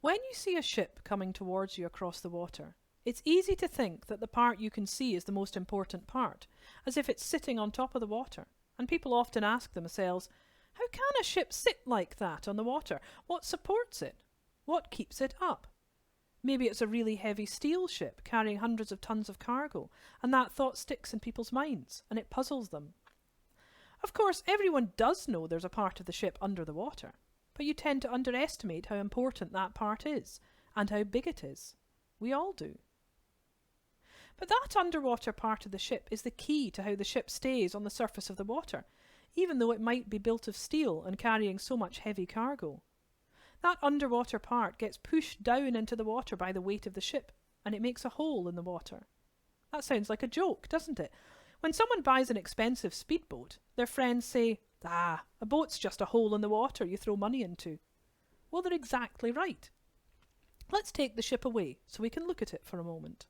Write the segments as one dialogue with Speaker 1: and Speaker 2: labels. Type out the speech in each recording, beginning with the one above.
Speaker 1: When you see a ship coming towards you across the water, it's easy to think that the part you can see is the most important part, as if it's sitting on top of the water. And people often ask themselves, how can a ship sit like that on the water? What supports it? What keeps it up? Maybe it's a really heavy steel ship carrying hundreds of tons of cargo, and that thought sticks in people's minds, and it puzzles them. Of course, everyone does know there's a part of the ship under the water, but you tend to underestimate how important that part is, and how big it is. We all do. But that underwater part of the ship is the key to how the ship stays on the surface of the water, even though it might be built of steel and carrying so much heavy cargo. That underwater part gets pushed down into the water by the weight of the ship, and it makes a hole in the water. That sounds like a joke, doesn't it? When someone buys an expensive speedboat, their friends say, a boat's just a hole in the water you throw money into. Well, they're exactly right. Let's take the ship away so we can look at it for a moment.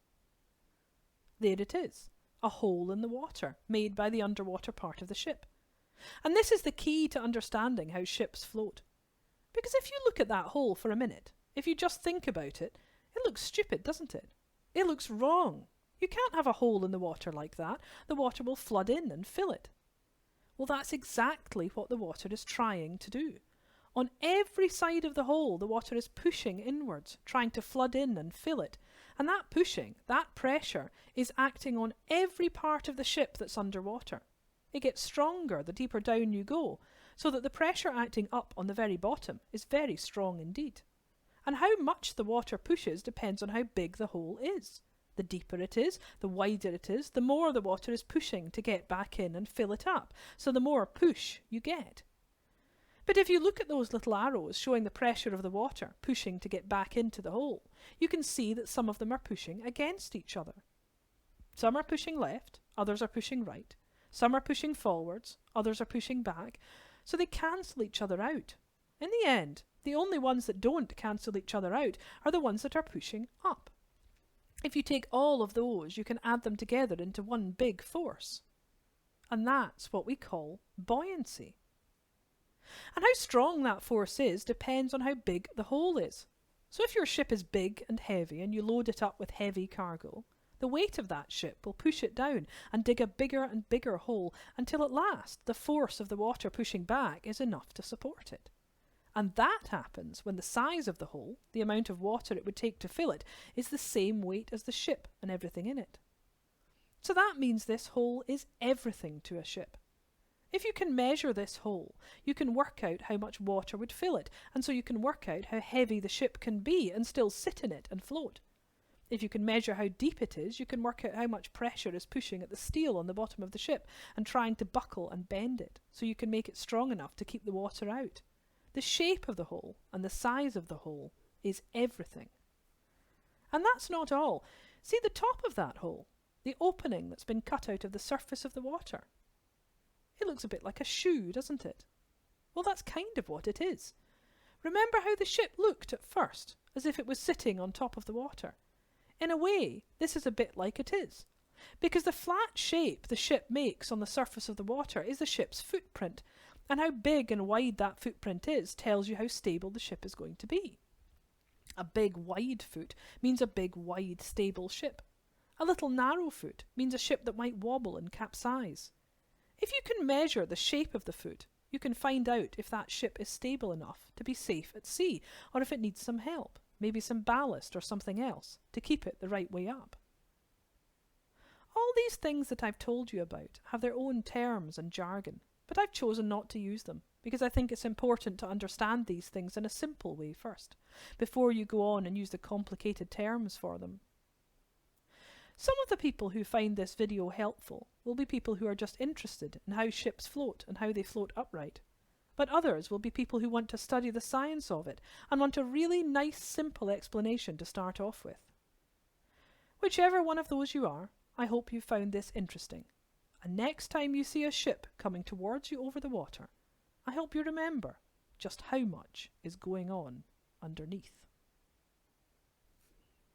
Speaker 1: There it is, a hole in the water made by the underwater part of the ship. And this is the key to understanding how ships float. Because if you look at that hole for a minute, if you just think about it, it looks stupid, doesn't it? It looks wrong. You can't have a hole in the water like that. The water will flood in and fill it. Well, that's exactly what the water is trying to do. On every side of the hole, the water is pushing inwards, trying to flood in and fill it. And that pushing, that pressure, is acting on every part of the ship that's underwater. It gets stronger the deeper down you go, so that the pressure acting up on the very bottom is very strong indeed. And how much the water pushes depends on how big the hole is. The deeper it is, the wider it is, the more the water is pushing to get back in and fill it up, so the more push you get. But if you look at those little arrows showing the pressure of the water pushing to get back into the hole, you can see that some of them are pushing against each other. Some are pushing left, others are pushing right. Some are pushing forwards, others are pushing back, so they cancel each other out. In the end, the only ones that don't cancel each other out are the ones that are pushing up. If you take all of those, you can add them together into one big force. And that's what we call buoyancy. And how strong that force is depends on how big the hole is. So if your ship is big and heavy and you load it up with heavy cargo, the weight of that ship will push it down and dig a bigger and bigger hole until at last the force of the water pushing back is enough to support it. And that happens when the size of the hole, the amount of water it would take to fill it, is the same weight as the ship and everything in it. So that means this hole is everything to a ship. If you can measure this hole, you can work out how much water would fill it, and so you can work out how heavy the ship can be and still sit in it and float. If you can measure how deep it is, you can work out how much pressure is pushing at the steel on the bottom of the ship and trying to buckle and bend it, so you can make it strong enough to keep the water out. The shape of the hole and the size of the hole is everything. And that's not all. See the top of that hole, the opening that's been cut out of the surface of the water. It looks a bit like a shoe, doesn't it? Well, that's kind of what it is. Remember how the ship looked at first, as if it was sitting on top of the water. In a way, this is a bit like it is, because the flat shape the ship makes on the surface of the water is the ship's footprint, and how big and wide that footprint is tells you how stable the ship is going to be. A big wide foot means a big wide stable ship. A little narrow foot means a ship that might wobble and capsize. If you can measure the shape of the foot, you can find out if that ship is stable enough to be safe at sea, or if it needs some help, maybe some ballast or something else, to keep it the right way up. All these things that I've told you about have their own terms and jargon, but I've chosen not to use them, because I think it's important to understand these things in a simple way first, before you go on and use the complicated terms for them. Some of the people who find this video helpful will be people who are just interested in how ships float and how they float upright. But others will be people who want to study the science of it and want a really nice, simple explanation to start off with. Whichever one of those you are, I hope you found this interesting. And next time you see a ship coming towards you over the water, I hope you remember just how much is going on underneath.